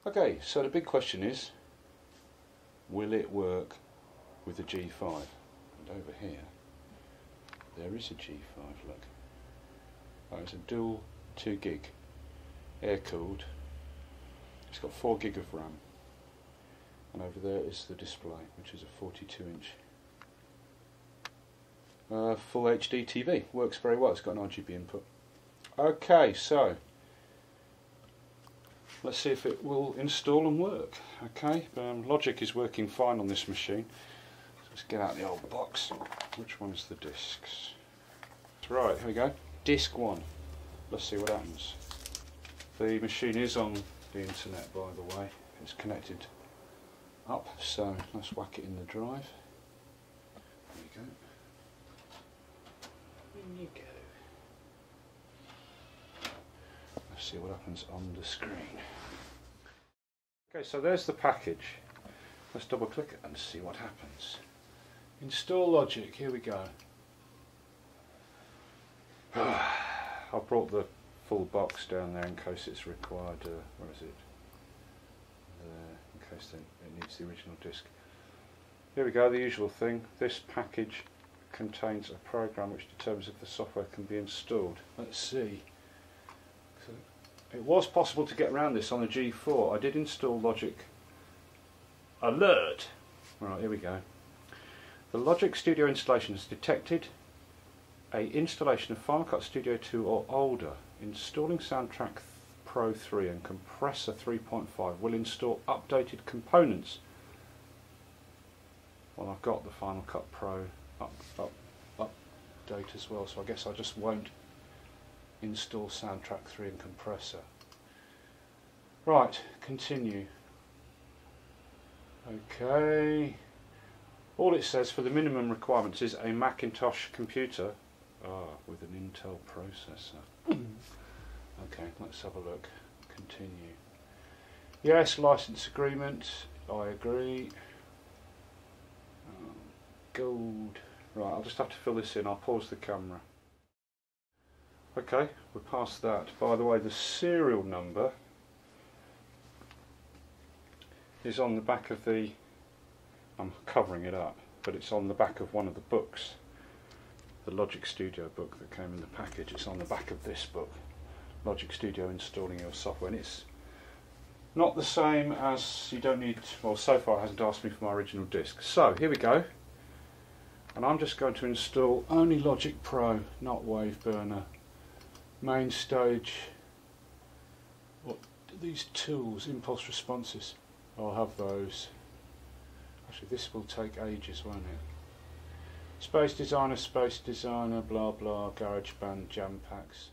Okay, so the big question is, will it work with the G5? And over here, there is a G5, look. Oh, it's a dual 2 gig, air cooled. It's got 4 gig of RAM. And over there is the display, which is a 42-inch full HD TV. Works very well, it's got an RGB input. Okay, so let's see if it will install and work. Okay, Logic is working fine on this machine. So let's get out the old box. Which one's the discs? Right, here we go. Disc 1. Let's see what happens. The machine is on the internet, by the way. It's connected up, so let's whack it in the drive. There you go. In you go. Let's see what happens on the screen. Okay, so there's the package. Let's double click it and see what happens. Install Logic, here we go. I've brought the full box down there in case it's required. Where is it? There, in case it needs the original disc. Here we go, the usual thing. This package contains a program which determines if the software can be installed. Let's see. So it was possible to get around this on the G4. I did install Logic Alert. Right, here we go. The Logic Studio installation has detected a installation of Final Cut Studio 2 or older. Installing Soundtrack Pro 3 and Compressor 3.5 will install updated components. Well, I've got the Final Cut Pro update as well, so I guess I just won't install Soundtrack 3 and Compressor. Right, continue. Okay. All it says for the minimum requirements is a Macintosh computer with an Intel processor. Okay, let's have a look. Continue. Yes, license agreement. I agree. Gold. Right, I'll just have to fill this in. I'll pause the camera. Okay, we're past that. By the way, the serial number is on the back of the... I'm covering it up, but it's on the back of one of the books. The Logic Studio book that came in the package. It's on the back of this book. Logic Studio Installing Your Software. And it's not the same as, you don't need, well, so far it hasn't asked me for my original disc. So, here we go. And I'm just going to install only Logic Pro, not Wave Burner. Main stage. What are these tools? Impulse responses. I'll have those. Actually, this will take ages, won't it? Space Designer, blah blah, GarageBand, Jam Packs.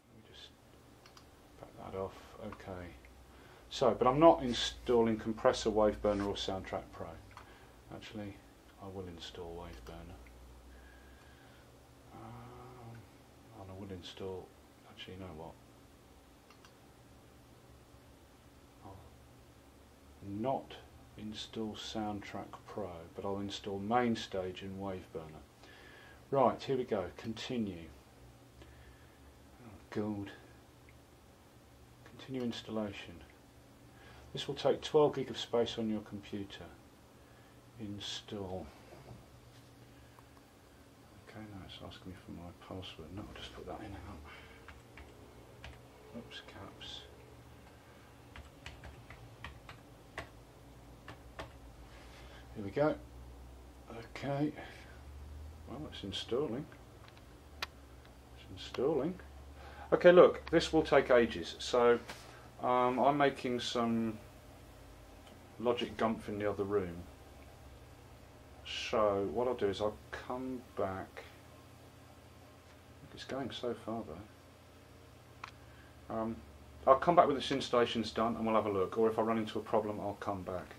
Let me just back that off. Okay. So, but I'm not installing Compressor, Wave Burner or Soundtrack Pro. Actually, I will install Wave Burner. And I will install, actually, you know what? I'll not install Soundtrack Pro, but I'll install Main Stage and Wave Burner. Right, here we go. Continue. Oh, gold. Continue installation. This will take 12 gig of space on your computer. Install. Okay, now it's asking me for my password. No, I'll just put that in now. Oops, caps. Here we go. Okay. Well, it's installing. It's installing. Okay, look, this will take ages. So I'm making some Logic Gumph in the other room. So what I'll do is I'll come back. It's going so far though. I'll come back when this installation's done and we'll have a look. Or if I run into a problem, I'll come back.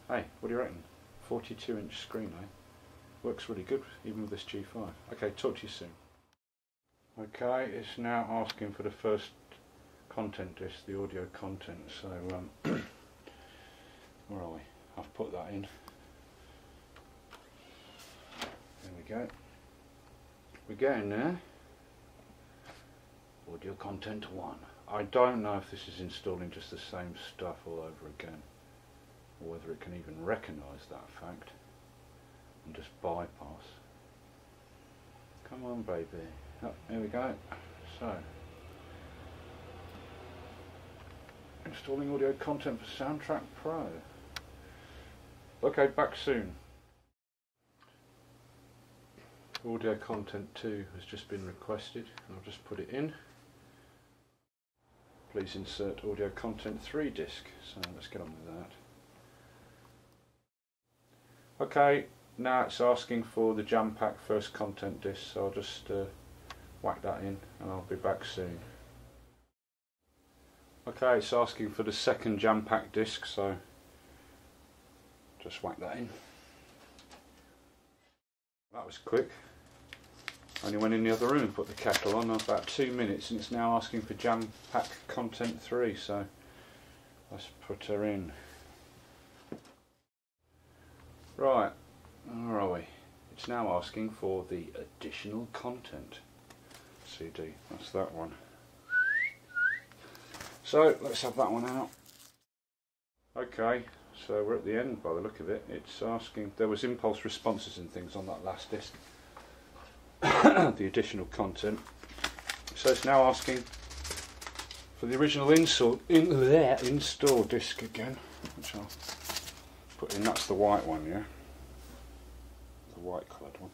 Hey, what do you reckon? 42-inch screen, eh? Works really good, even with this G5. Okay, talk to you soon. Okay, it's now asking for the first content disc, the audio content. So, where are we? I've put that in. There we go. We're getting there. Audio content 1. I don't know if this is installing just the same stuff all over again, or whether it can even recognise that fact and just bypass. Come on, baby. Oh, here we go. So, installing audio content for Soundtrack Pro. Okay, back soon. Audio content 2 has just been requested, and I'll just put it in. Please insert audio content 3 disc. So let's get on with that. Okay, now it's asking for the jam pack first content disc, so I'll just whack that in and I'll be back soon. Okay, it's asking for the second jam pack disc, so just whack that in. That was quick. Only went in the other room and put the kettle on about 2 minutes, and it's now asking for jam pack content 3, so let's put her in. Right, where are we? It's now asking for the additional content CD, that's that one. So let's have that one out. Okay, so we're at the end by the look of it. It's asking, there was impulse responses and things on that last disc. The additional content. So it's now asking for the original install disc again, which I'll put in. That's the white one, yeah, the white coloured one.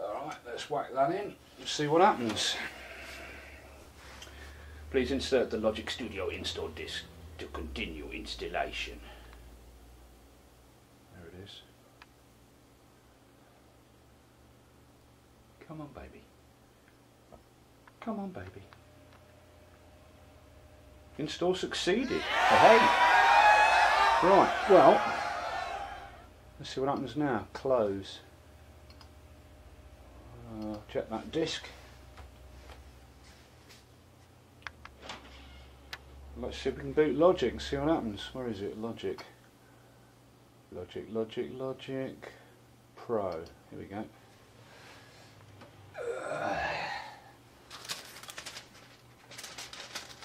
Alright, let's whack that in and see what happens. Please insert the Logic Studio install disc to continue installation. There it is. Come on, baby. Come on, baby. Install succeeded. Hey. Right, well, let's see what happens now. Close. Check that disc. Let's see if we can boot Logic and see what happens. Where is it? Logic. Logic Pro. Here we go.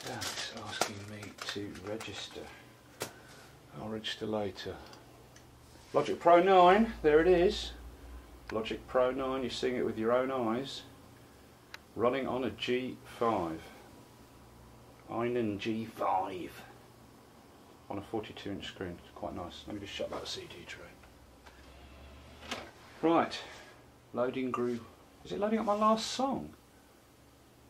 It's asking me to register. I'll register later. Logic Pro 9, there it is. Logic Pro 9, you're seeing it with your own eyes. Running on a G5. Einen G5. On a 42-inch screen. It's quite nice. Let me just shut that CD tray. Right. Loading groove. Is it loading up my last song?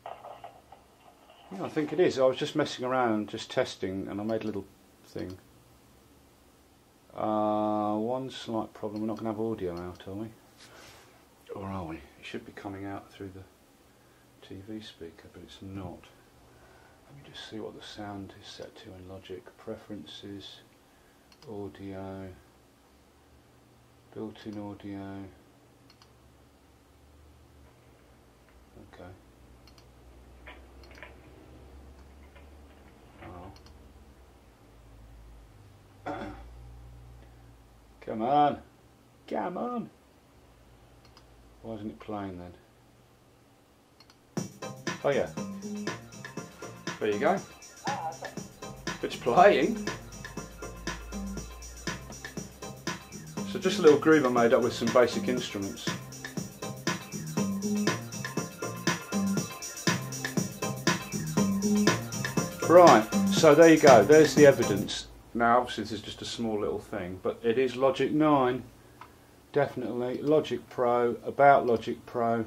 Yeah, I think it is. I was just messing around, just testing, and I made a little thing. One slight problem, we're not going to have audio out, are we? Or are we? It should be coming out through the TV speaker, but it's not. Let me just see what the sound is set to in Logic. Preferences, audio, built-in audio. Okay. Oh. Come on. Come on. Why isn't it playing then? Oh yeah. There you go. It's playing. So just a little groove I made up with some basic instruments. Right, so there you go, there's the evidence. Now obviously this is just a small little thing, but it is Logic 9, definitely. Logic Pro, about Logic Pro,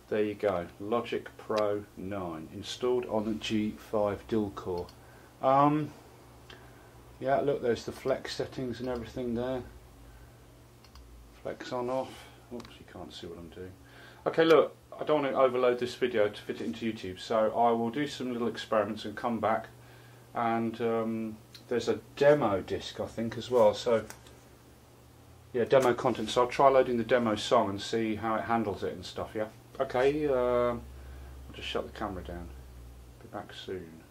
there you go, Logic Pro 9, installed on the G5 dual core. Yeah, look, there's the flex settings and everything there. Flex on, off. Oops, you can't see what I'm doing. Okay, look, I don't want to overload this video to fit it into YouTube, so I will do some little experiments and come back. And there's a demo disc, I think, as well. So, yeah, demo content. So I'll try loading the demo song and see how it handles it and stuff, yeah? Okay, I'll just shut the camera down. Be back soon.